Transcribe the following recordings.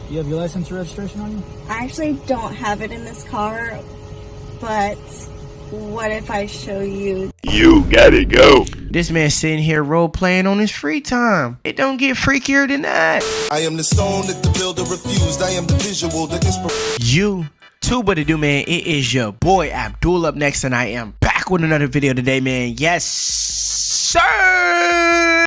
Do you have your license or registration on you? I actually don't have it in this car, but what if I show you? You gotta go. This man sitting here role playing on his free time. It don't get freakier than that. I am the stone that the builder refused. I am the visual, the inspiration. You too, but to do, man. It is your boy Abdul up next, and I am back with another video today, man. Yes, sir.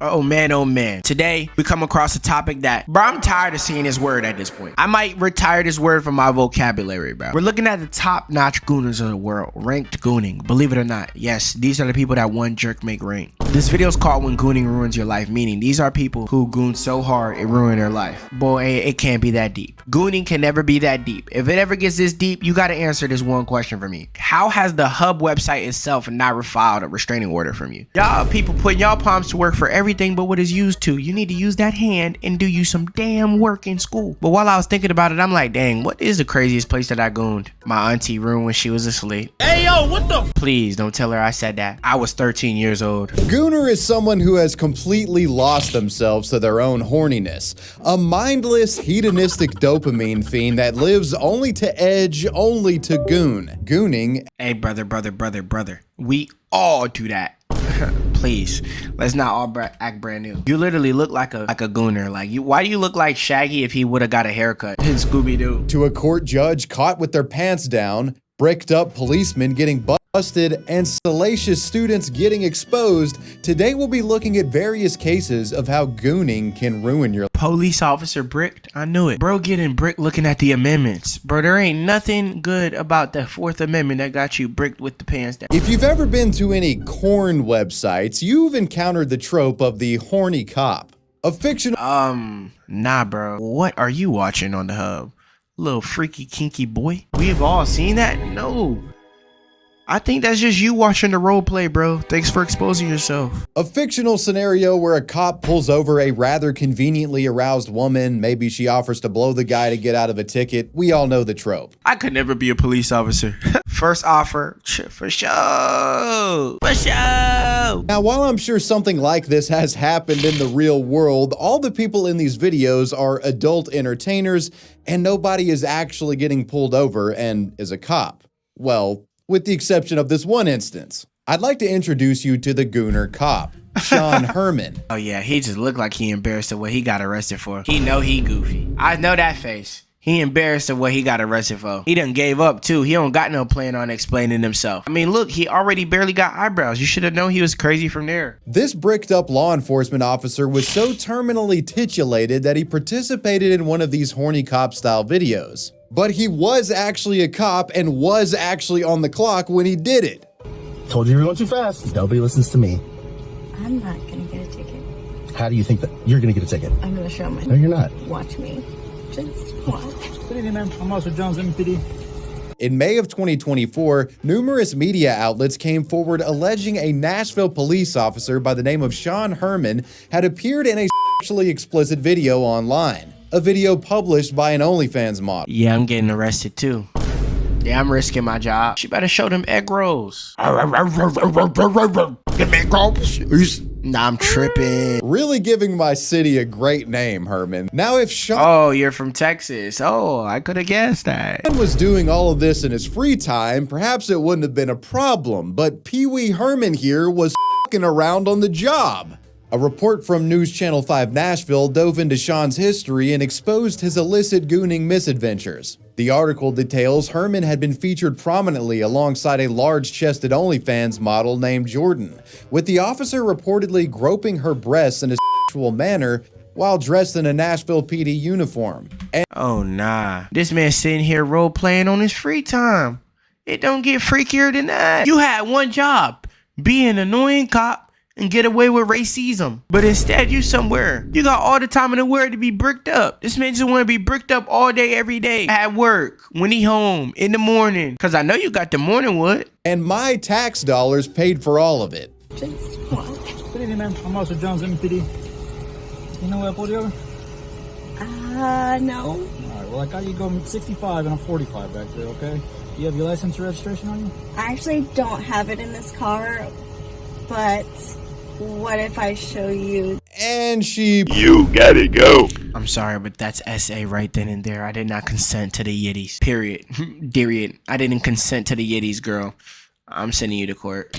Oh man. Today we come across a topic that, bro, I'm tired of seeing this word at this point. I might retire this word from my vocabulary, bro. We're looking at the top-notch gooners of the world, ranked gooning. Believe it or not, yes, these are the people that one jerk make rank. This video is called "When Gooning Ruins Your Life," meaning these are people who goon so hard it ruined their life. Boy, it can't be that deep. Gooning can never be that deep. If it ever gets this deep, you gotta answer this one question for me. How has the hub website itself not refiled a restraining order from you? Y'all people putting y'all palms to work for everything but what is used to. You need to use that hand and do you some damn work in school. But while I was thinking about it, I'm like, dang, what is the craziest place that I gooned? My auntie room when she was asleep. Hey, yo, what the? Please don't tell her I said that. I was 13 years old. Gooner is someone who has completely lost themselves to their own horniness. A mindless, hedonistic dopamine fiend that lives only to edge, only to goon. Gooning. Hey, brother. We all do that. Please, let's not all act brand new. You literally look like a gooner. Like, why do you look like Shaggy if he would have got a haircut in Scooby-Doo? To a court judge caught with their pants down, bricked up policemen getting busted, and salacious students getting exposed, today we'll be looking at various cases of how gooning can ruin your life. Police officer bricked? I knew it. Bro getting bricked looking at the amendments. Bro, there ain't nothing good about the 4th Amendment that got you bricked with the pants down. If you've ever been to any corn websites, you've encountered the trope of the horny cop. A fictional— Nah, bro. What are you watching on the hub? Little freaky kinky boy? We've all seen that? No. I think that's just you watching the role play, bro. Thanks for exposing yourself. A fictional scenario where a cop pulls over a rather conveniently aroused woman. Maybe she offers to blow the guy to get out of a ticket. We all know the trope. I could never be a police officer. First offer, for show. For show. Now, while I'm sure something like this has happened in the real world, all the people in these videos are adult entertainers and nobody is actually getting pulled over and is a cop. Well, with the exception of this one instance. I'd like to introduce you to the Gooner Cop, Sean Herman. Oh yeah, he just looked like he embarrassed of what he got arrested for. He know he goofy. I know that face. He embarrassed of what he got arrested for. He done gave up too. He don't got no plan on explaining himself. I mean, look, he already barely got eyebrows. You should have known he was crazy from there. This bricked up law enforcement officer was so terminally titulated that he participated in one of these horny cop style videos. But he was actually a cop and was actually on the clock when he did it. Told you were going too fast. Nobody listens to me. I'm not gonna get a ticket. How do you think that you're gonna get a ticket? I'm gonna show my— No, you're not. Watch me. Just watch. Good evening, ma'am. I'm Officer Jones, MPD. In May of 2024, numerous media outlets came forward alleging a Nashville police officer by the name of Sean Herman had appeared in a sexually explicit video online. A video published by an OnlyFans model. Yeah, I'm getting arrested too. Yeah, I'm risking my job. She better show them egg rolls. Nah, I'm tripping. Really giving my city a great name, Herman. Now, if Sean— Oh, you're from Texas. Oh, I could have guessed that. was doing all of this in his free time, perhaps it wouldn't have been a problem, but Pee Wee Herman here was f***ing around on the job. A report from News Channel 5 Nashville dove into Sean's history and exposed his illicit gooning misadventures. The article details Herman had been featured prominently alongside a large-chested OnlyFans model named Jordan, with the officer reportedly groping her breasts in a sexual manner while dressed in a Nashville PD uniform. And oh, nah. This man sitting here role playing on his free time. It don't get freakier than that. You had one job, be an annoying cop and get away with racism. But instead, you somewhere. You got all the time in the world to be bricked up. This man just want to be bricked up all day, every day. At work, when he home, in the morning. Because I know you got the morning wood. And my tax dollars paid for all of it. Just watch. Good evening, ma'am. I'm Officer Jones, MPD. You know where I pulled you over? No. All right, well, I got you going 65 and I'm 45 back there, okay? Do you have your license or registration on you? I actually don't have it in this car, but what if I show you? And she I'm sorry, but that's SA right then and there. I did not consent to the yitties. Period. Period. I didn't consent to the yitties, girl. I'm sending you to court.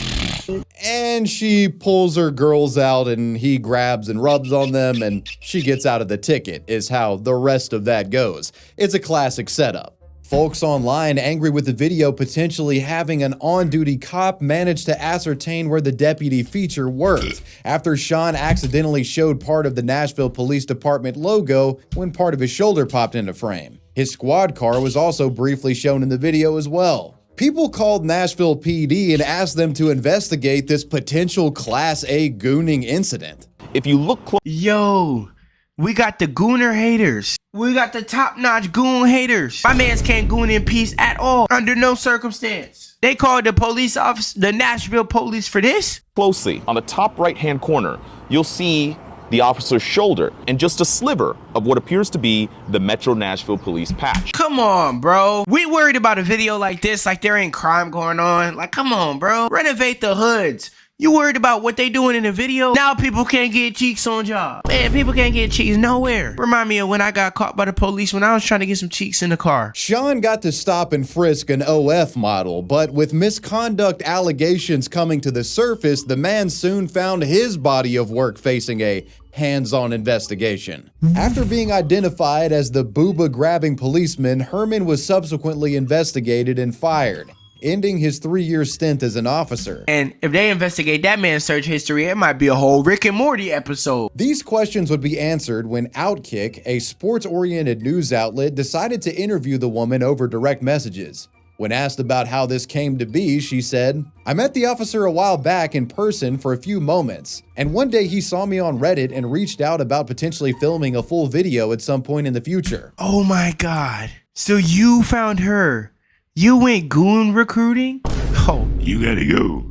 and she pulls her girls out and he grabs and rubs on them and she gets out of the ticket is how the rest of that goes. It's a classic setup. Folks online angry with the video potentially having an on-duty cop managed to ascertain where the deputy feature worked after Sean accidentally showed part of the Nashville Police Department logo when part of his shoulder popped into frame. His squad car was also briefly shown in the video as well. People called Nashville PD and asked them to investigate this potential Class A gooning incident. If you look close, Yo, we got the Gooner haters. We got the top-notch goon haters. My mans can't goon in peace at all, under no circumstance. They called the police office, the Nashville police, for this? closely on the top right-hand corner, you'll see the officer's shoulder and just a sliver of what appears to be the Metro Nashville Police patch. Come on, bro. We worried about a video like this, like there ain't crime going on. Like, come on, bro. Renovate the hoods. You worried about what they doing in the video? Now people can't get cheeks on job. Man, people can't get cheeks nowhere. Remind me of when I got caught by the police when I was trying to get some cheeks in the car. Sean got to stop and frisk an OF model, but with misconduct allegations coming to the surface, the man soon found his body of work facing a hands-on investigation. After being identified as the booba-grabbing policeman, Herman was subsequently investigated and fired, ending his 3-year stint as an officer. And if they investigate that man's search history, it might be a whole Rick and Morty episode. These questions would be answered when Outkick, a sports-oriented news outlet, decided to interview the woman over direct messages. When asked about how this came to be, she said, "I met the officer a while back in person for a few moments, and one day he saw me on Reddit and reached out about potentially filming a full video at some point in the future." Oh my God. So you found her. You went goon recruiting? Oh, you gotta go.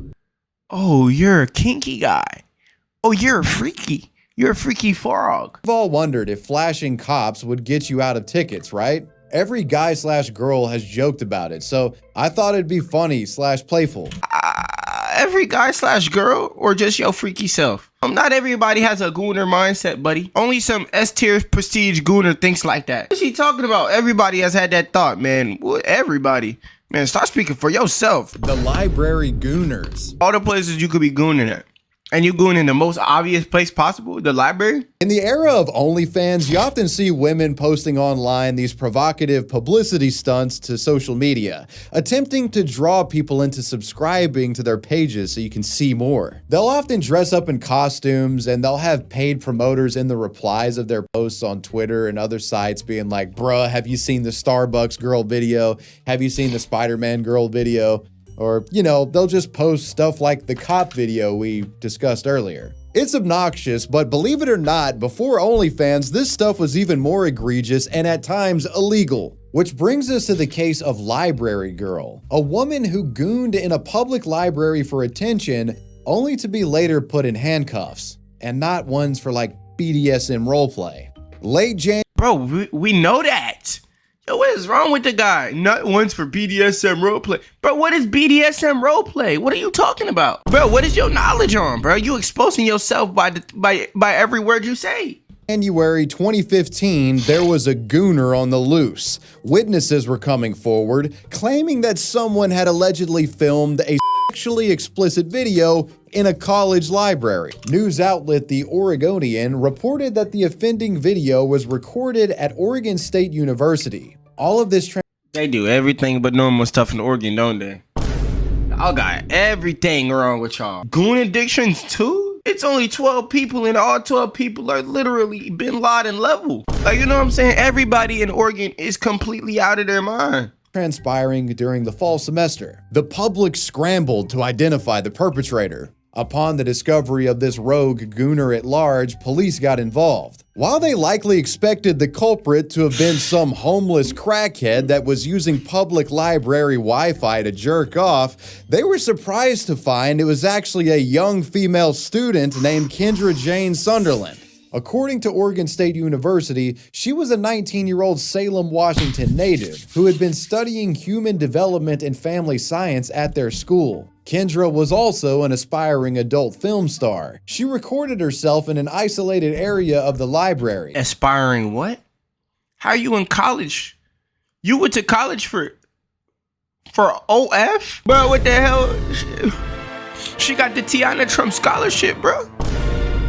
Oh, you're a kinky guy. Oh, you're a freaky. You're a freaky frog. We've all wondered if flashing cops would get you out of tickets, right? Every guy/girl has joked about it, so I thought it'd be funny/playful. Every guy/girl or just your freaky self? Not everybody has a gooner mindset, buddy. Only some S-tier prestige gooner thinks like that. What's she talking about? Everybody has had that thought, man. What? Everybody. Man, start speaking for yourself. The library gooners. All the places you could be gooning at. And you going in the most obvious place possible, the library? In the era of OnlyFans, you often see women posting online these provocative publicity stunts to social media, attempting to draw people into subscribing to their pages so you can see more. They'll often dress up in costumes and they'll have paid promoters in the replies of their posts on Twitter and other sites being like, "Bruh, have you seen the Starbucks girl video? Have you seen the Spider-Man girl video?" Or, you know, they'll just post stuff like the cop video we discussed earlier. It's obnoxious, but believe it or not, before OnlyFans, this stuff was even more egregious and at times illegal. Which brings us to the case of Library Girl, a woman who gooned in a public library for attention, only to be later put in handcuffs, and not ones for like BDSM roleplay. Late January. Bro, we know that. Yo, what is wrong with the guy? Not once for BDSM roleplay. Bro, what is BDSM roleplay? What are you talking about? Bro, what is your knowledge on, bro? You exposing yourself by every word you say. January 2015, there was a gooner on the loose. Witnesses were coming forward, claiming that someone had allegedly filmed a sexually explicit video in a college library. News outlet The Oregonian reported that the offending video was recorded at Oregon State University. All of this They do everything but normal stuff in Oregon, don't they? Y'all got everything wrong with y'all. Goon addictions too? It's only 12 people and all 12 people are literally Bin Laden level. Like, you know what I'm saying? Everybody in Oregon is completely out of their mind. transpiring during the fall semester. The public scrambled to identify the perpetrator. Upon the discovery of this rogue gooner at large, police got involved. While they likely expected the culprit to have been some homeless crackhead that was using public library Wi-Fi to jerk off, they were surprised to find it was actually a young female student named Kendra Jane Sunderland. According to Oregon State University, she was a 19-year-old Salem, Washington native who had been studying human development and family science at their school. Kendra was also an aspiring adult film star. She recorded herself in an isolated area of the library. Aspiring what? How are you in college? You went to college for OF? Bro, what the hell? She got the Tiana Trump scholarship, bro.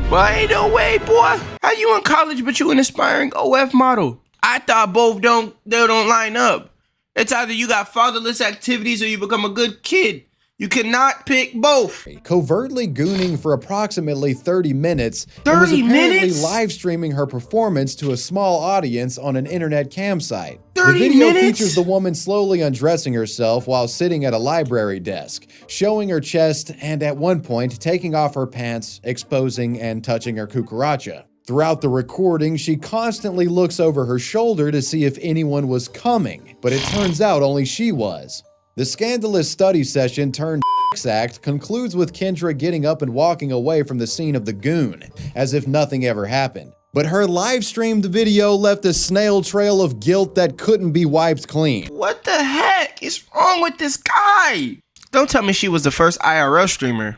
Boy, ain't no way, boy. How you in college but you an aspiring OF model? I thought both don't line up. It's either you got fatherless activities or you become a good kid. You cannot pick both. Covertly gooning for approximately 30 minutes. 30 and was apparently minutes? live streaming her performance to a small audience on an internet campsite. 30 The video minutes? features the woman slowly undressing herself while sitting at a library desk, showing her chest and at one point taking off her pants, exposing and touching her cucaracha. Throughout the recording, she constantly looks over her shoulder to see if anyone was coming, but it turns out only she was. The scandalous study session turned act concludes with Kendra getting up and walking away from the scene of the goon, as if nothing ever happened. But her live-streamed video left a snail trail of guilt that couldn't be wiped clean. What the heck is wrong with this guy? Don't tell me she was the first IRL streamer.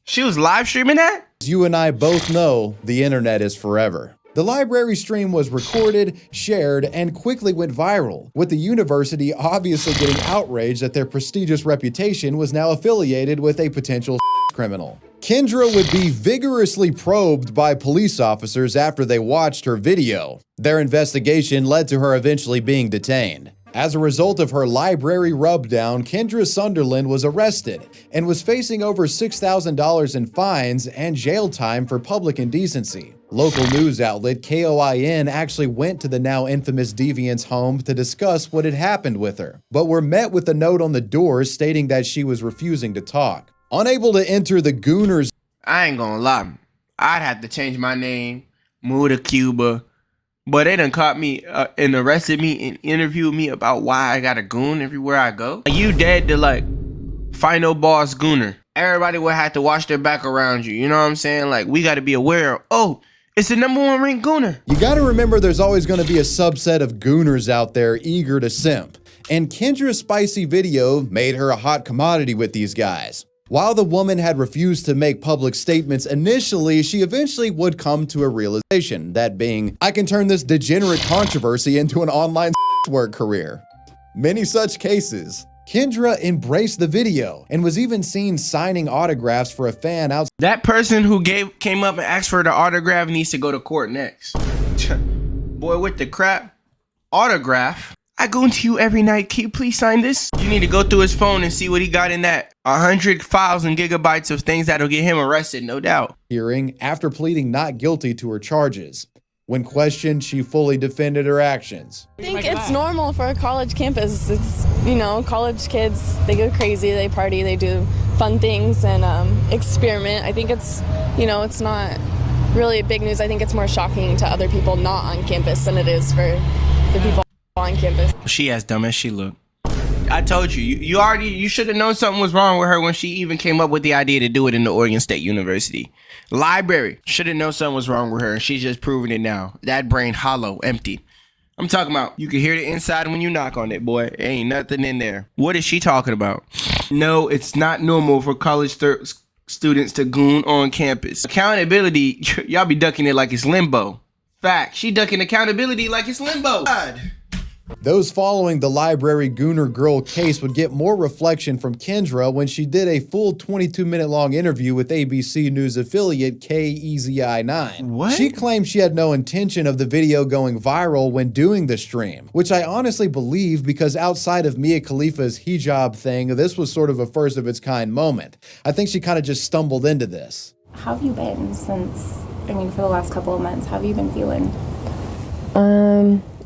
She was live streaming that? As you and I both know, the internet is forever. The library stream was recorded, shared, and quickly went viral, with the university obviously getting outraged that their prestigious reputation was now affiliated with a potential criminal. Kendra would be vigorously probed by police officers after they watched her video. Their investigation led to her eventually being detained. As a result of her library rubdown, Kendra Sunderland was arrested and was facing over $6,000 in fines and jail time for public indecency. Local news outlet KOIN actually went to the now infamous deviant's home to discuss what had happened with her, but were met with a note on the door stating that she was refusing to talk. Unable to enter the Gooners, I ain't gonna lie. I'd have to change my name, move to Cuba. But they done caught me and arrested me and interviewed me about why I got a goon everywhere I go. You dead to like final boss gooner. Everybody would have to watch their back around you. You know what I'm saying? Like, we got to be aware of, oh, it's the #1 ranked gooner. you gotta remember there's always gonna be a subset of Gooners out there eager to simp. And Kendra's spicy video made her a hot commodity with these guys. While the woman had refused to make public statements initially, she eventually would come to a realization, that being, I can turn this degenerate controversy into an online work career. Many such cases. Kendra embraced the video and was even seen signing autographs for a fan outside. That person who came up and asked for the autograph needs to go to court next. Boy, with the crap autograph. I go into you every night. Can you please sign this? You need to go through his phone and see what he got in that 100 files and gigabytes of things that'll get him arrested, no doubt. Hearing after pleading not guilty to her charges. When questioned, she fully defended her actions. I think it's normal for a college campus. It's, you know, college kids, they go crazy, they party, they do fun things and experiment. I think it's, you know, it's not really big news. I think it's more shocking to other people not on campus than it is for the people on campus. She as dumb as she looked. I told you, you should have known something was wrong with her when she even came up with the idea to do it in the Oregon State University library. Should have known something was wrong with her, and she's just proving it now. That brain hollow, empty. I'm talking about, you can hear the inside when you knock on it, boy. Ain't nothing in there. What is she talking about? No, it's not normal for college students to goon on campus. Accountability, y'all be ducking it like it's limbo. Fact, she ducking accountability like it's limbo. God. Those following the library Gooner Girl case would get more reflection from Kendra when she did a full 22-minute long interview with ABC News affiliate KEZI9. What? She claimed she had no intention of the video going viral when doing the stream, which I honestly believe because outside of Mia Khalifa's hijab thing, this was sort of a first of its kind moment. I think she kind of just stumbled into this. How have you been since, for the last couple of months? How have you been feeling?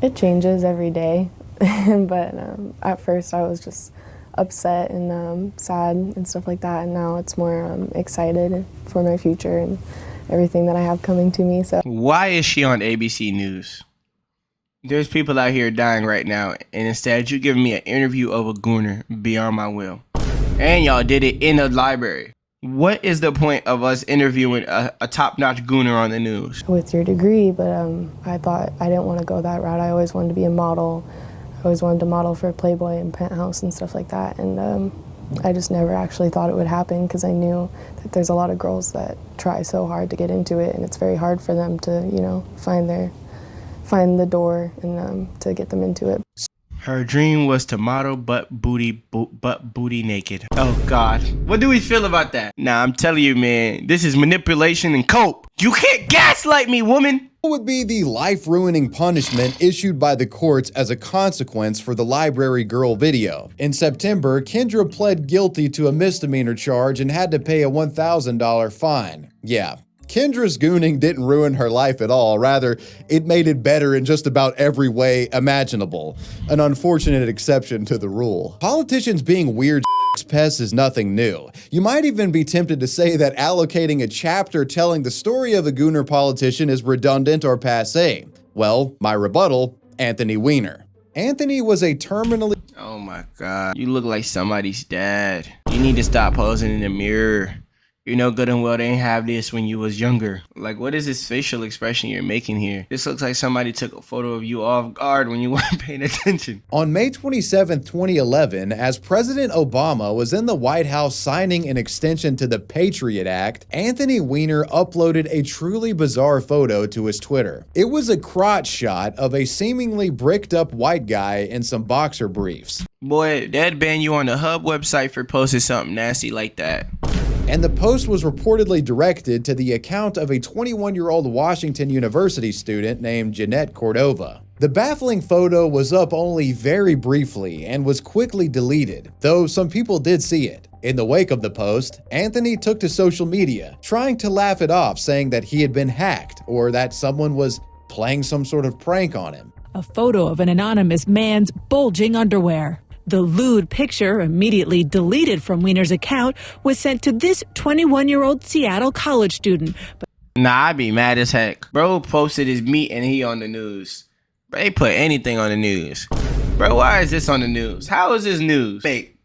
It changes every day, but at first I was just upset and sad and stuff like that, and now it's more excited for my future and everything that I have coming to me. So why is she on ABC News? There's people out here dying right now, and instead you giving me an interview of a gooner beyond my will. And y'all did it in a library. What is the point of us interviewing a top-notch gooner on the news? with your degree, but I thought I didn't want to go that route. I always wanted to be a model. I always wanted to model for Playboy and Penthouse and stuff like that, and I just never actually thought it would happen because I knew that there's a lot of girls that try so hard to get into it, and it's very hard for them to, you know, find the door and to get them into it. Her dream was to model butt booty naked. Oh God, what do we feel about that? Nah, I'm telling you, man, this is manipulation and cope. You can't gaslight me, woman. What would be the life-ruining punishment issued by the courts as a consequence for the Library Girl video? In September, Kendra pled guilty to a misdemeanor charge and had to pay a $1,000 fine. Yeah. Kendra's gooning didn't ruin her life at all. Rather, it made it better in just about every way imaginable. An unfortunate exception to the rule. Politicians being weird pests is nothing new. You might even be tempted to say that allocating a chapter telling the story of a Gooner politician is redundant or passé. Well, my rebuttal, Anthony Weiner. Anthony was a terminally— Oh my God, you look like somebody's dad. You need to stop posing in the mirror. You know good and well they ain't have this when you was younger. Like, what is this facial expression you're making here? This looks like somebody took a photo of you off guard when you weren't paying attention. On May 27, 2011, as President Obama was in the White House signing an extension to the Patriot Act, Anthony Weiner uploaded a truly bizarre photo to his Twitter. It was a crotch shot of a seemingly bricked up white guy in some boxer briefs. Boy, they'd ban you on the Hub website for posting something nasty like that. And the post was reportedly directed to the account of a 21-year-old Washington University student named Jeanette Cordova. The baffling photo was up only very briefly and was quickly deleted, though some people did see it. In the wake of the post, Anthony took to social media, trying to laugh it off, saying that he had been hacked or that someone was playing some sort of prank on him. A photo of an anonymous man's bulging underwear. The lewd picture, immediately deleted from Weiner's account, was sent to this 21-year-old Seattle college student. Nah, I'd be mad as heck. Bro posted his meat and he on the news. Bro, they put anything on the news. Bro, why is this on the news? How is this news? Fake.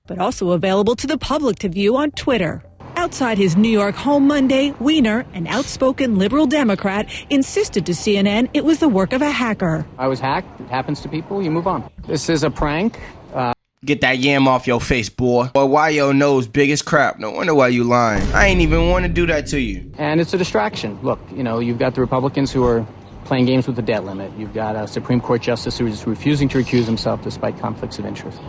But also available to the public to view on Twitter. Outside his New York home Monday, Weiner, an outspoken liberal Democrat, insisted to CNN it was the work of a hacker. I was hacked. It happens to people. You move on. This is a prank. Get that yam off your face, boy. Or why your nose big as crap. No wonder why you lying. I ain't even want to do that to you. And it's a distraction. Look, you know, you've got the Republicans who are playing games with the debt limit. You've got a Supreme Court justice who is refusing to recuse himself despite conflicts of interest.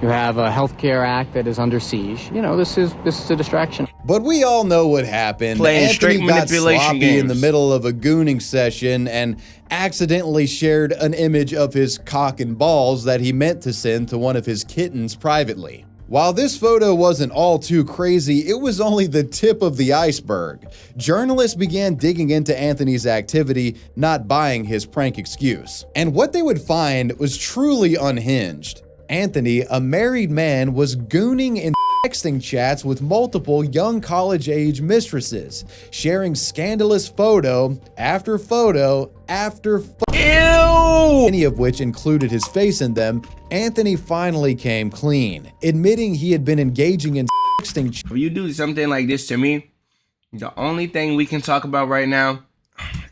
You have a health care act that is under siege. You know, this is a distraction. But we all know what happened. Playing Anthony straight got manipulation sloppy games in the middle of a gooning session and accidentally shared an image of his cock and balls that he meant to send to one of his kittens privately. While this photo wasn't all too crazy, it was only the tip of the iceberg. Journalists began digging into Anthony's activity, not buying his prank excuse. And what they would find was truly unhinged. Anthony, a married man, was gooning in texting chats with multiple young college-age mistresses, sharing scandalous photo after photo after photo, many of which included his face in them. Anthony finally came clean, admitting he had been engaging in texting chats. If you do something like this to me, the only thing we can talk about right now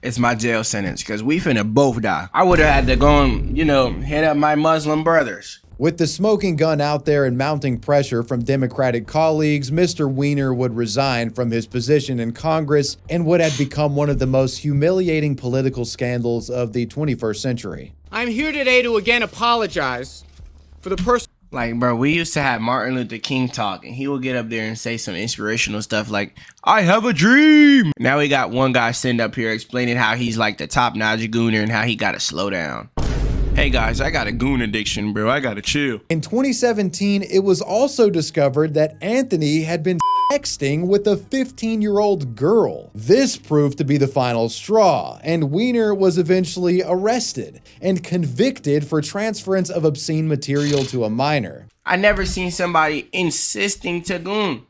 is my jail sentence, because we finna both die. I would have had to go and, you know, hit up my Muslim brothers. With the smoking gun out there and mounting pressure from Democratic colleagues, Mr. Weiner would resign from his position in Congress in what had become one of the most humiliating political scandals of the 21st century. I'm here today to again apologize for the person. Like, bro, we used to have Martin Luther King talk, and he would get up there and say some inspirational stuff like, I have a dream. Now we got one guy sitting up here explaining how he's like the top-notch gooner and how he gotta slow down. Hey guys, I got a goon addiction, bro. I gotta chill. In 2017, it was also discovered that Anthony had been texting with a 15-year-old girl. This proved to be the final straw, and Weiner was eventually arrested and convicted for transference of obscene material to a minor. I never seen somebody insisting to goon.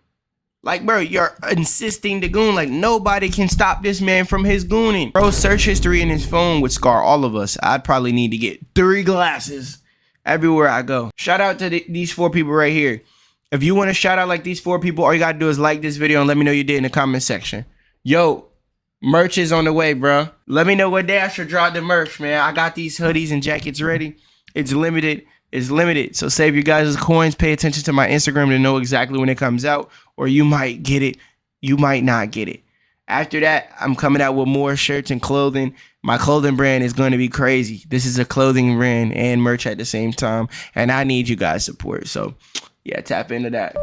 Like, bro, you're insisting to goon. Like, nobody can stop this man from his gooning. Bro, search history in his phone would scar all of us. I'd probably need to get 3 glasses everywhere I go. Shout out to these 4 people right here. If you want to shout out like these 4 people, all you got to do is like this video and let me know you did in the comment section. Yo, merch is on the way, bro. Let me know what day I should drop the merch, man. I got these hoodies and jackets ready. It's limited. is limited. So save your guys' coins. Pay attention to my Instagram to know exactly when it comes out, or you might get it. You might not get it. After that, I'm coming out with more shirts and clothing. My clothing brand is going to be crazy. This is a clothing brand and merch at the same time, and I need you guys' support. So yeah, tap into that.